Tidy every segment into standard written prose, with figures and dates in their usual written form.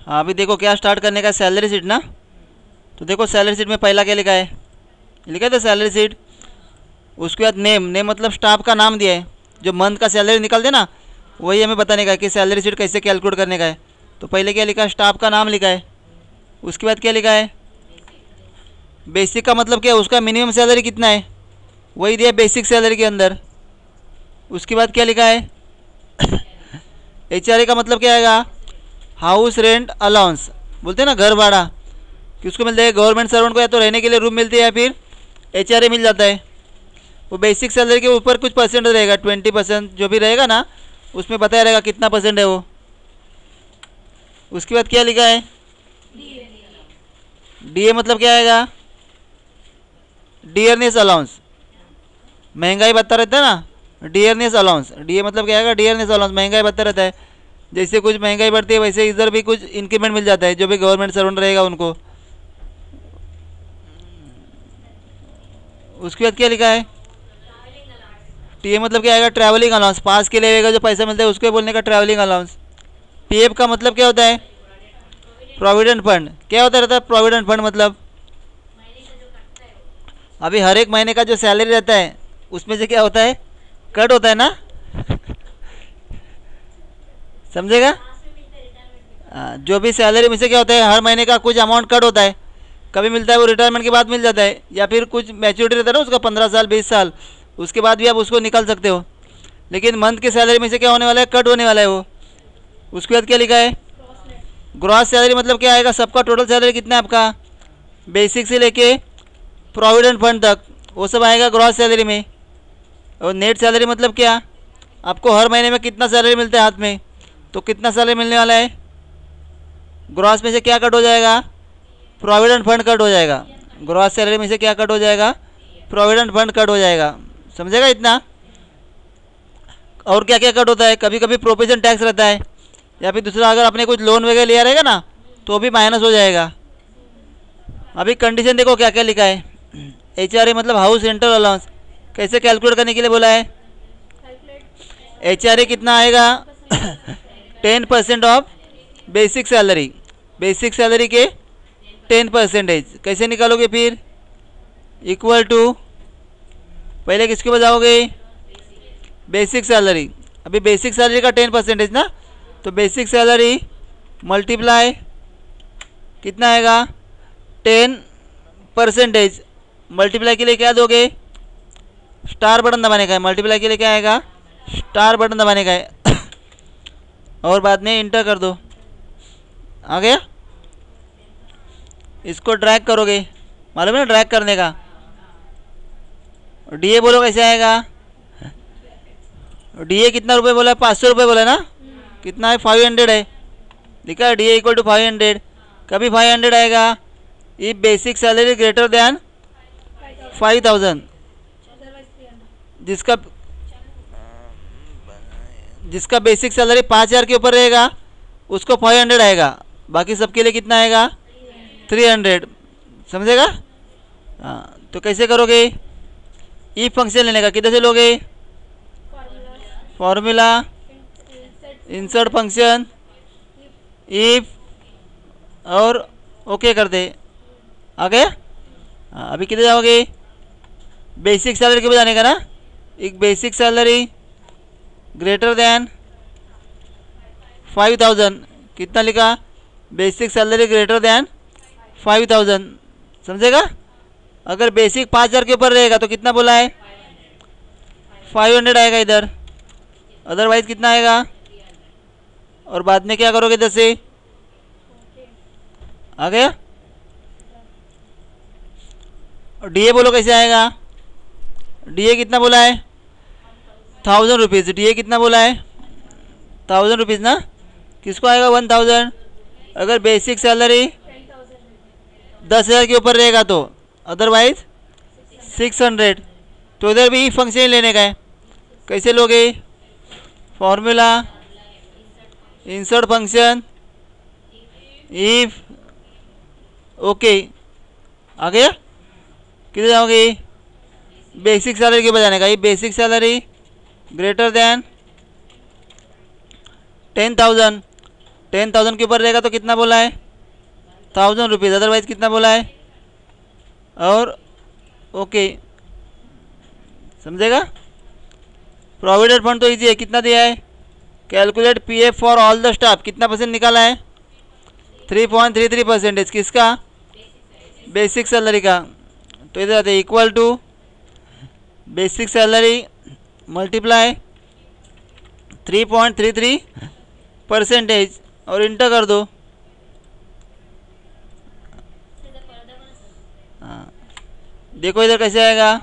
हाँ अभी देखो क्या स्टार्ट करने का, सैलरी शीट ना। तो देखो सैलरी शीट में पहला क्या लिखा है, लिखा था सैलरी शीट। उसके बाद नेम, नेम मतलब स्टाफ का नाम दिया है। जो मंथ का सैलरी निकलते ना, वही हमें बताने का है कि सैलरी शीट कैसे कैलकुलेट करने का है। तो पहले क्या लिखा है, स्टाफ का नाम लिखा है। उसके बाद क्या लिखा है, बेसिक का मतलब क्या है, उसका मिनिमम सैलरी कितना है, वही दिया बेसिक सैलरी के अंदर। उसके बाद क्या लिखा है, HRA का मतलब क्या आएगा, हाउस रेंट अलाउंस, बोलते हैं ना घर भाड़ा, कि उसको मिलता है। गवर्नमेंट सर्वेंट को या तो रहने के लिए रूम मिलती है या फिर HRA मिल जाता है। वो बेसिक सैलरी के ऊपर कुछ परसेंट रहेगा, 20% जो भी रहेगा ना, उसमें बताया रहेगा कितना परसेंट है वो। उसके बाद क्या लिखा है, DA मतलब क्या आएगा, डियरनेस अलाउंस, महंगाई बढ़ता रहता है ना, डियरनेस अलाउंस। DA मतलब क्या आएगा, डियरनेस अलाउंस, महंगाई बढ़ता रहता है। जैसे कुछ महंगाई बढ़ती है वैसे इधर भी कुछ इंक्रीमेंट मिल जाता है जो भी गवर्नमेंट सर्वेंट रहेगा उनको। उसके बाद क्या लिखा है, टीए मतलब क्या आएगा, ट्रैवलिंग अलाउंस, पास के लिए जो पैसा मिलता है उसको बोलने का ट्रैवलिंग अलाउंस। PF का मतलब क्या होता है, प्रोविडेंट फंड। क्या होता रहता है प्रोविडेंट फंड मतलब, अभी हर एक महीने का जो सैलरी रहता है उसमें से क्या होता है, कट होता है ना, समझेगा। जो भी सैलरी में से क्या होता है, हर महीने का कुछ अमाउंट कट होता है। कभी मिलता है वो रिटायरमेंट के बाद मिल जाता है, या फिर कुछ मैच्योरिटी रहता है ना उसका 15 साल 20 साल, उसके बाद भी आप उसको निकाल सकते हो। लेकिन मंथ की सैलरी में से क्या होने वाला है, कट होने वाला है वो। उसके बाद क्या लिखा है, ग्रॉस सैलरी मतलब क्या आएगा, सबका टोटल सैलरी कितना है आपका, बेसिक से लेके प्रोविडेंट फंड तक, वो सब आएगा ग्रॉस सैलरी में। और नेट सैलरी मतलब क्या, आपको हर महीने में कितना सैलरी मिलता है हाथ में, तो कितना सैलरी मिलने वाला है, ग्रॉस में से क्या कट हो जाएगा, प्रोविडेंट फंड कट हो जाएगा। ग्रॉस सैलरी में से क्या कट हो जाएगा, प्रोविडेंट फंड कट हो जाएगा, समझेगा इतना। और क्या क्या कट होता है, कभी कभी प्रोविजन टैक्स रहता है, या फिर दूसरा अगर आपने कुछ लोन वगैरह लिया रहेगा ना तो भी माइनस हो जाएगा। अभी कंडीशन देखो क्या क्या लिखा है, HRA मतलब हाउस रेंटल अलाउंस, कैसे कैलकुलेट करने के लिए बोला है, HRA कितना आएगा 10% of basic salary, basic salary के 10%। कैसे निकालोगे फिर, इक्वल टू, पहले किसके बजाओगे, बेसिक सैलरी। अभी बेसिक सैलरी का 10% ना, तो बेसिक सैलरी मल्टीप्लाई कितना आएगा 10%। मल्टीप्लाई के लिए क्या दोगे, स्टार बटन दबाने का है। मल्टीप्लाई के लिए क्या आएगा, स्टार बटन दबाने का है और बाद में इंटर कर दो, आ गया। इसको ड्रैग करोगे, मालूम है ना ड्रैग करने का। DA बोलो कैसे आएगा, DA कितना रुपए बोला है, 500 रुपये बोला ना, कितना है 500 है, लिखा है DA इक्वल टू 500। कभी 500 आएगा ये बेसिक सैलरी ग्रेटर दैन 5000, जिसका जिसका बेसिक सैलरी 5000 के ऊपर रहेगा उसको 500 आएगा, बाकी सबके लिए कितना आएगा 300, समझेगा। हाँ तो कैसे करोगे, ई फंक्शन लेने का, किधर से लोगे, फॉर्मूला, इंसर्ट फंक्शन, इफ, और ओके कर दे, आ गया। हाँ अभी किधर जाओगे, बेसिक सैलरी के बताने का ना, एक बेसिक सैलरी ग्रेटर दैन 5000, कितना लिखा, बेसिक सैलरी ग्रेटर दैन 5000, समझेगा। अगर बेसिक 5000 के ऊपर रहेगा तो कितना बोला है 500 आएगा इधर, अदरवाइज कितना आएगा। और बाद में क्या करोगे इधर से, आ गया। और DA बोलो कैसे आएगा, DA कितना बोला है 1000 रुपीज़, DA कितना बोला है 1000 रुपीज़ ना, किसको आएगा 1000। अगर बेसिक सैलरी 10,000 के ऊपर रहेगा तो, अदरवाइज 600। तो इधर भी फंक्शन लेने का है, कैसे लोगे, formula, insert function, if, okay, आ गया। किधर जाओगे, बेसिक सैलरी के बजाने का, ये बेसिक सैलरी ग्रेटर दैन 10,000, 10,000 के ऊपर रहेगा तो कितना बोला है, 1,000 रुपीज़, अदरवाइज कितना बोला है। और ओके, समझेगा। प्रोविडेंट फंड तो इजी है, कितना दिया है, calculate PF for all the staff, कितना परसेंट निकाला है, 3.33%। किसका, बेसिक सैलरी का। तो इधर आते equal to basic salary multiply 3.33% और इंटर कर दो। हाँ, देखो इधर कैसे आएगा।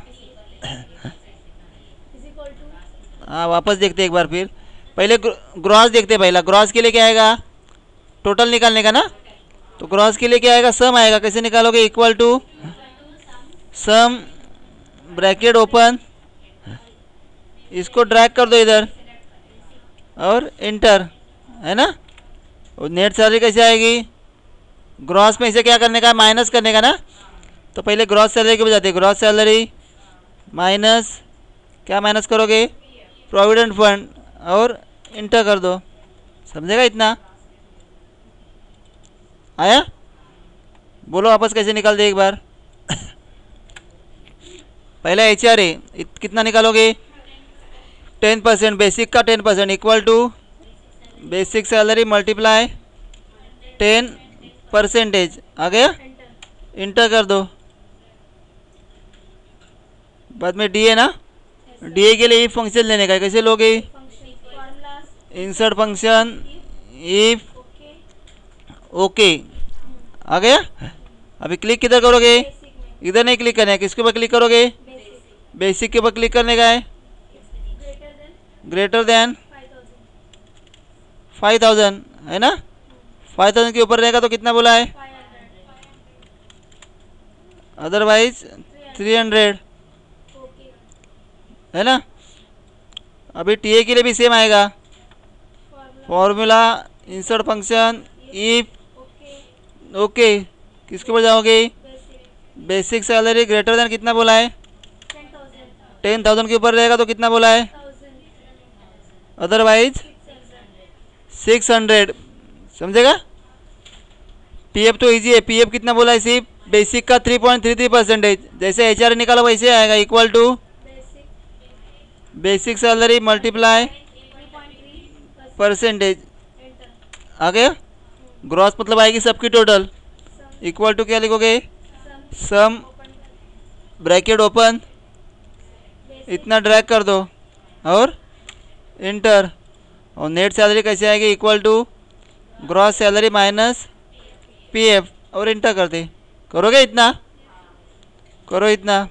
हाँ, वापस देखते एक बार फिर, पहले ग्रॉस देखते हैं। पहला ग्रॉस के लिए क्या आएगा, टोटल निकालने का ना, तो ग्रॉस के लिए क्या आएगा, सम आएगा। कैसे निकालोगे, equal to sum bracket open, इसको ड्रैग कर दो इधर और इंटर, है ना। और नेट सैलरी कैसे आएगी, ग्रॉस में इसे क्या करने का, माइनस करने का ना। तो पहले ग्रॉस सैलरी के बजाते, ग्रॉस सैलरी माइनस क्या माइनस करोगे, प्रोविडेंट फंड, और इंटर कर दो। समझेगा इतना, आया। बोलो वापस कैसे निकाल दे एक बार। पहला HR है, कितना निकालोगे, 10%, बेसिक का 10% equal to basic salary multiply 10%। आ गया, इंटर कर दो। बाद में DA ना, DA के लिए इफ फंक्शन लेने का है। कैसे लोगे, इंसर्ट फंक्शन इफ ओके। आ गया। अभी क्लिक किधर करोगे, इधर नहीं क्लिक करना है, किसके ऊपर क्लिक करोगे, बेसिक के ऊपर क्लिक करने का है। ग्रेटर देन 5,000 है ना, 5,000 के ऊपर रहेगा तो कितना बोला है, अदरवाइज 300, है ना। अभी TA के लिए भी सेम आएगा, formula insert function if okay, किसके ऊपर जाओगे, बेसिक सैलरी ग्रेटर देन कितना बोला है, 10,000 के ऊपर रहेगा तो कितना बोला है, अदरवाइज 600। समझेगा। PF तो इजी है, PF कितना बोला है, सिर्फ बेसिक का 3.33%। जैसे HR निकाला वैसे आएगा, equal to basic salary multiply %। आ गया। ग्रॉस मतलब आएगी सबकी टोटल, इक्वल टू क्या लिखोगे, सम ब्रैकेट ओपन, इतना ड्रैग कर दो और इंटर। और नेट सैलरी कैसे आएगी, equal to gross salary minus PF और इंटर कर दे। करोगे इतना, करो इतना।